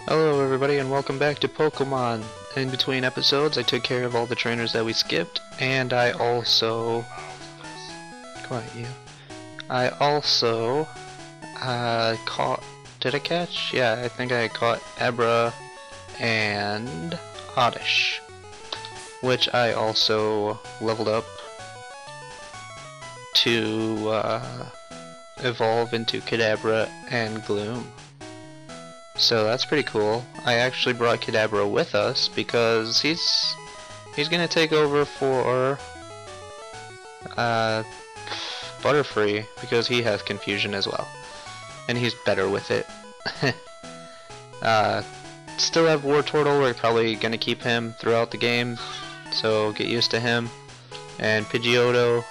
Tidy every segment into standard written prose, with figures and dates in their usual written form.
Hello everybody and welcome back to Pokemon. In between episodes I took care of all the trainers that we skipped, and I also... Quiet you. I also caught... Did I catch? Yeah, I think I caught Abra and Oddish, which I also leveled up to evolve into Kadabra and Gloom. So that's pretty cool. I actually brought Kadabra with us because he's gonna take over for Butterfree because he has confusion as well, and he's better with it. Still have Wartortle. We're probably gonna keep him throughout the game, so get used to him. And Pidgeotto,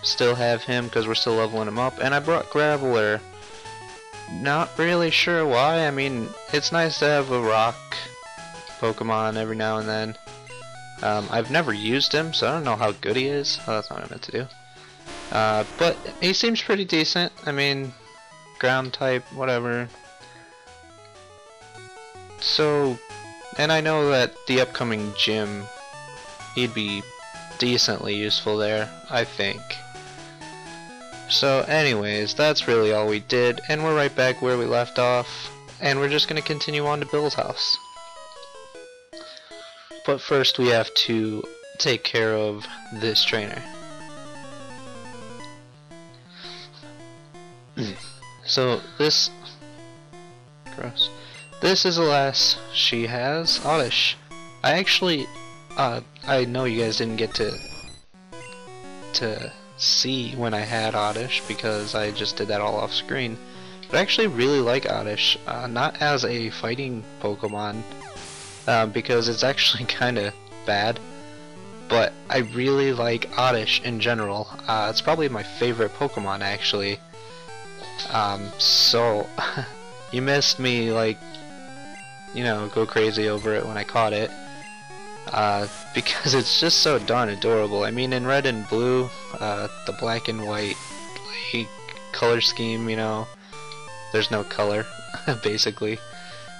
still have him because we're still leveling him up. And I brought Graveler. Not really sure why. I mean, it's nice to have a rock Pokemon every now and then. I've never used him, so I don't know how good he is. Oh, that's not what I meant to do. But he seems pretty decent. I mean, ground type, whatever. So, and I know that the upcoming gym, he'd be decently useful there, I think. So anyways, that's really all we did, and we're right back where we left off, and we're just going to continue on to Bill's house. But first we have to take care of this trainer. So this... Gross. This is the last she has, Oddish. I actually... I know you guys didn't get to see when I had Oddish because I just did that all off screen, but I actually really like Oddish, not as a fighting Pokemon because it's actually kinda bad, but I really like Oddish in general. It's probably my favorite Pokemon actually. So you missed me, like, you know, go crazy over it when I caught it. Because it's just so darn adorable. I mean, in red and blue, the black and white like, color scheme, you know, there's no color, basically.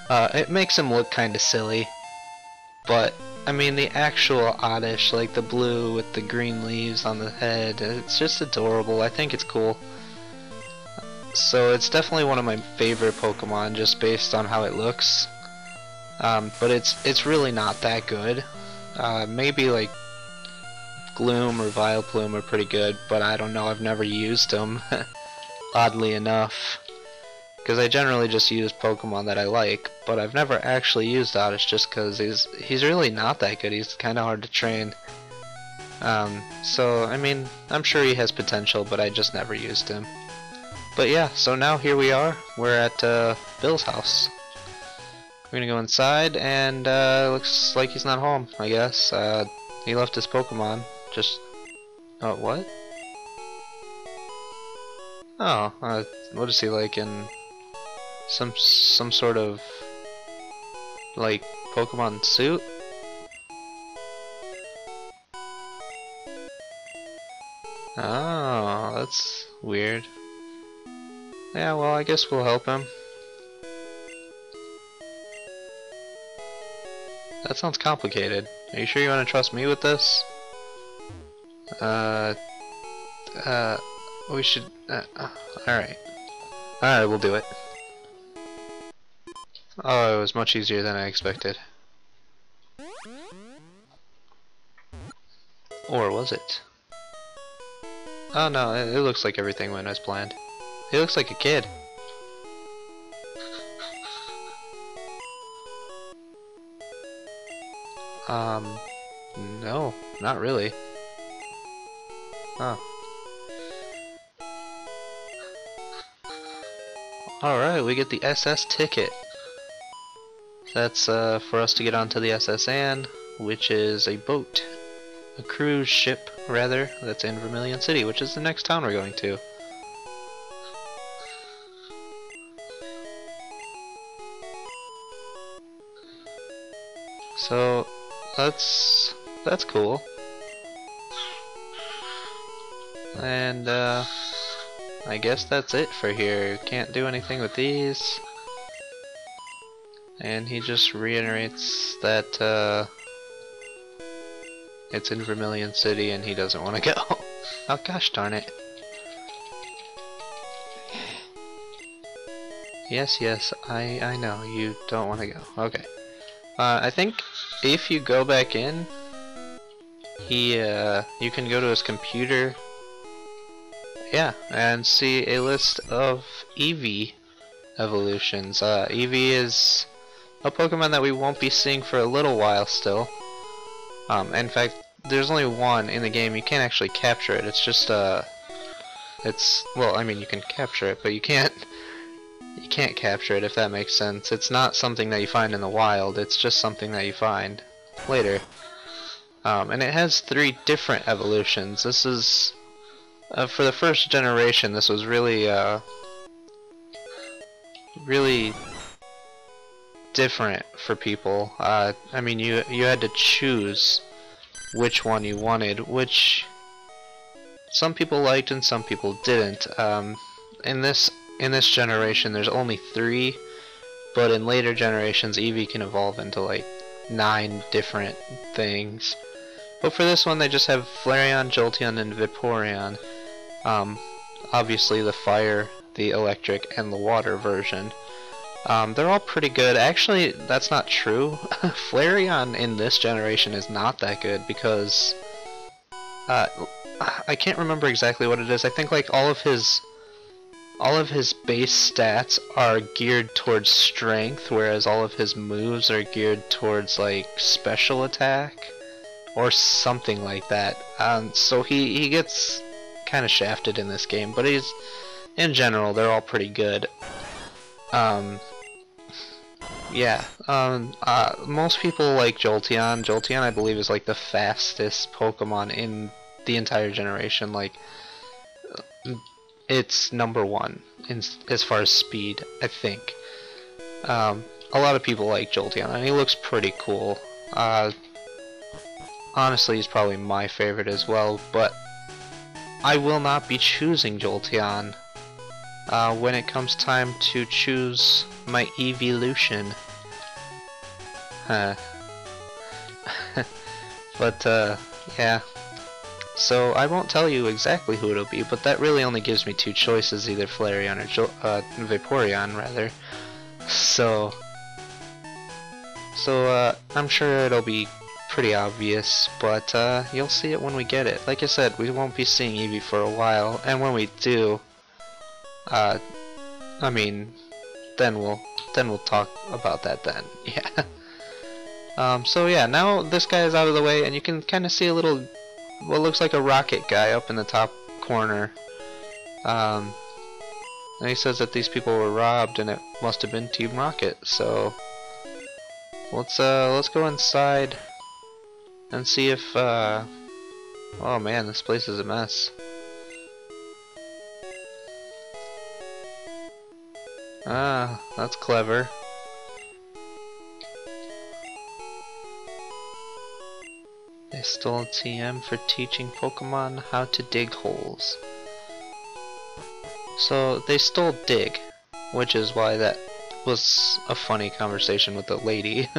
It makes him look kinda silly, but, I mean, the actual Oddish, like the blue with the green leaves on the head, it's just adorable. I think it's cool. So it's definitely one of my favorite Pokemon, just based on how it looks. But it's really not that good. Maybe like Gloom or Vileplume are pretty good, but I don't know, I've never used them, oddly enough, because I generally just use Pokemon that I like, but I've never actually used Oddish just because he's really not that good. He's kind of hard to train. So I mean, I'm sure he has potential, but I just never used him. But yeah, so now here we are. We're at Bill's house. We're gonna go inside, and looks like he's not home, I guess. He left his Pokemon. Just... oh, what? Oh, what is he, like, in some sort of, like, Pokemon suit? Oh, that's weird. Yeah, well, I guess we'll help him. That sounds complicated. Are you sure you want to trust me with this? We should... alright. Alright, we'll do it. Oh, it was much easier than I expected. Or was it? Oh no, it looks like everything went as planned. He looks like a kid. No, not really. Oh. Alright, we get the SS ticket. That's for us to get onto the SS Anne, which is a boat. A cruise ship, rather, that's in Vermilion City, which is the next town we're going to. So, that's cool. And, I guess that's it for here. Can't do anything with these. And he just reiterates that, it's in Vermilion City and he doesn't want to go. Oh gosh darn it. Yes, I know, you don't want to go. Okay. I think if you go back in, you can go to his computer, yeah, and see a list of Eevee evolutions. Eevee is a Pokemon that we won't be seeing for a little while still. In fact, there's only one in the game. You can't actually capture it. It's just well, I mean, you can capture it, but you can't capture it, if that makes sense. It's not something that you find in the wild. It's just something that you find later. And it has 3 different evolutions. This is for the first generation. This was really different for people. I mean, you had to choose which one you wanted, which some people liked and some people didn't. In this generation, there's only 3, but in later generations, Eevee can evolve into like 9 different things. But for this one, they just have Flareon, Jolteon, and Vaporeon. Obviously, the fire, the electric, and the water version. They're all pretty good. Actually, that's not true. Flareon in this generation is not that good because I can't remember exactly what it is. I think like all of his base stats are geared towards strength, whereas all of his moves are geared towards like special attack or something like that. So he gets kind of shafted in this game, but in general they're all pretty good. Yeah, most people like Jolteon. Jolteon, I believe, is like the fastest Pokemon in the entire generation. Like, it's #1 as far as speed, I think. A lot of people like Jolteon, and he looks pretty cool. Honestly, he's probably my favorite as well, but I will not be choosing Jolteon when it comes time to choose my evolution. But yeah, so I won't tell you exactly who it'll be, but that really only gives me 2 choices, either Flareon or Vaporeon rather. So I'm sure it'll be pretty obvious, but you'll see it when we get it. Like I said, we won't be seeing Eevee for a while, and when we do, I mean, then we'll talk about that then. Yeah. So yeah, now this guy is out of the way, and you can kind of see a little, what looks like a rocket guy up in the top corner. And he says that these people were robbed, and it must have been Team Rocket. So let's go inside and see if oh man, this place is a mess. Ah, that's clever. They stole TM for teaching Pokemon how to dig holes. So they stole dig, which is why that was a funny conversation with the lady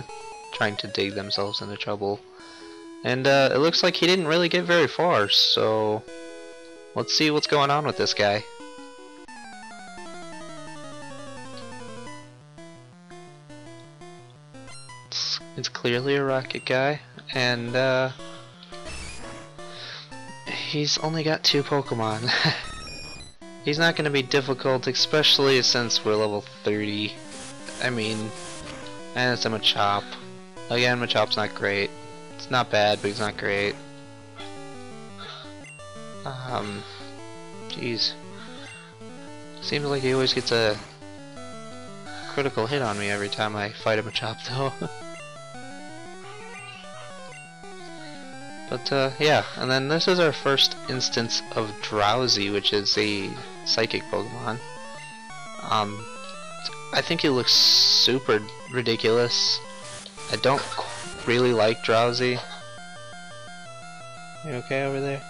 trying to dig themselves into trouble. And it looks like he didn't really get very far, so let's see what's going on with this guy. It's clearly a rocket guy, and he's only got 2 Pokemon. He's not going to be difficult, especially since we're level 30. I mean, and it's a Machop. Again, Machop's not great. It's not bad, but he's not great. Jeez. Seems like he always gets a critical hit on me every time I fight a Machop, though. But yeah, and then this is our first instance of Drowsy, which is a psychic Pokemon. I think he looks super ridiculous. I don't really like Drowsy. You okay over there?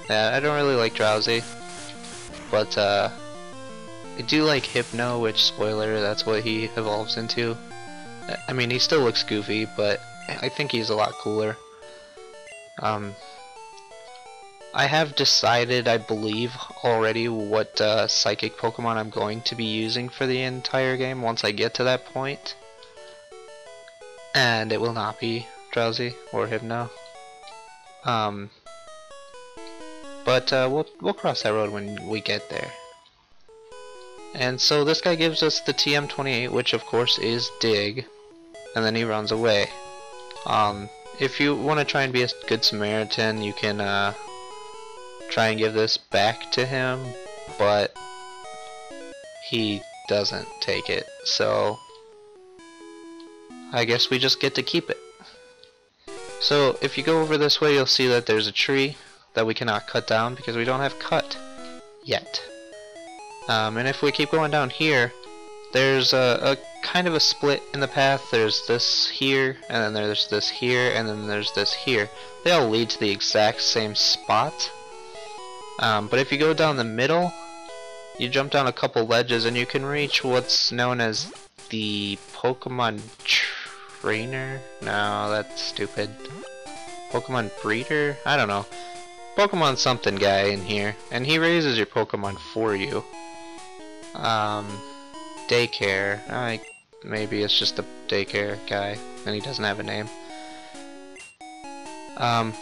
Yeah, I don't really like Drowsy, but I do like Hypno, which, spoiler, that's what he evolves into. I mean, he still looks goofy, but I think he's a lot cooler. I have decided, I believe, already what psychic Pokemon I'm going to be using for the entire game once I get to that point. And it will not be Drowsy or Hypno. But we'll cross that road when we get there. And so this guy gives us the TM28, which of course is Dig, and then he runs away. If you want to try and be a good Samaritan, you can try and give this back to him, but he doesn't take it, so I guess we just get to keep it. So if you go over this way, you'll see that there's a tree that we cannot cut down because we don't have cut yet. And if we keep going down here, there's a kind of a split in the path. There's this here, and then there's this here, and then there's this here. They all lead to the exact same spot. But if you go down the middle, you jump down a couple ledges, and you can reach what's known as the Pokemon Trainer? No, that's stupid. Pokemon Breeder? I don't know. Pokemon something guy in here, and he raises your Pokemon for you. Daycare. Maybe it's just the daycare guy, and he doesn't have a name.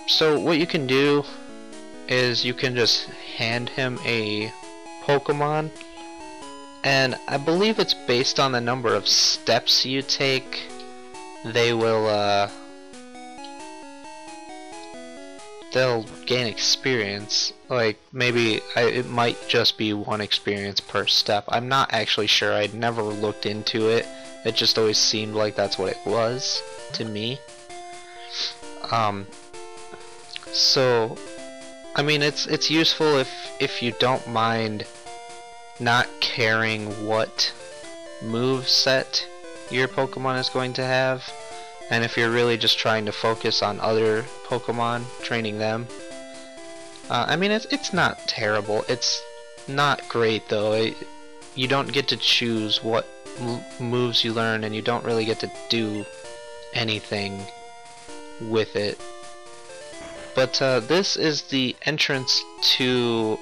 So what you can do is you can just hand him a Pokemon, and I believe it's based on the number of steps you take. They will they'll gain experience. Like, maybe it might just be 1 experience per step. I'm not actually sure. I'd never looked into it. It just always seemed like that's what it was to me. So I mean, it's useful if you don't mind not caring what moveset your Pokemon is going to have. And if you're really just trying to focus on other Pokemon, training them, I mean, it's not terrible. It's not great, though. You don't get to choose what moves you learn, and you don't really get to do anything with it. But this is the entrance to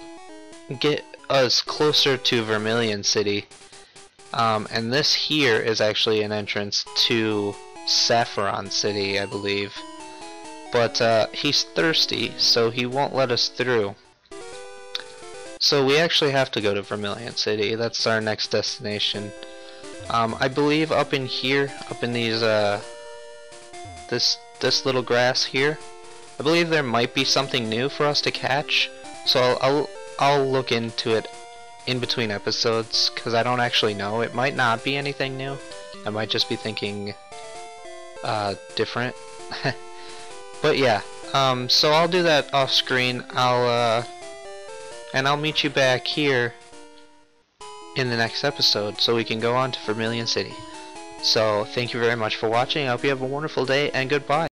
get us closer to Vermilion City. And this here is actually an entrance to Saffron City, I believe. But he's thirsty, so he won't let us through. So we actually have to go to Vermilion City. That's our next destination. I believe up in here, up in these this little grass here, I believe there might be something new for us to catch. So I'll look into it in between episodes, because I don't actually know. It might not be anything new. I might just be thinking different. But yeah, so I'll do that off screen. And I'll meet you back here in the next episode so we can go on to Vermilion City. So thank you very much for watching. I hope you have a wonderful day, and goodbye.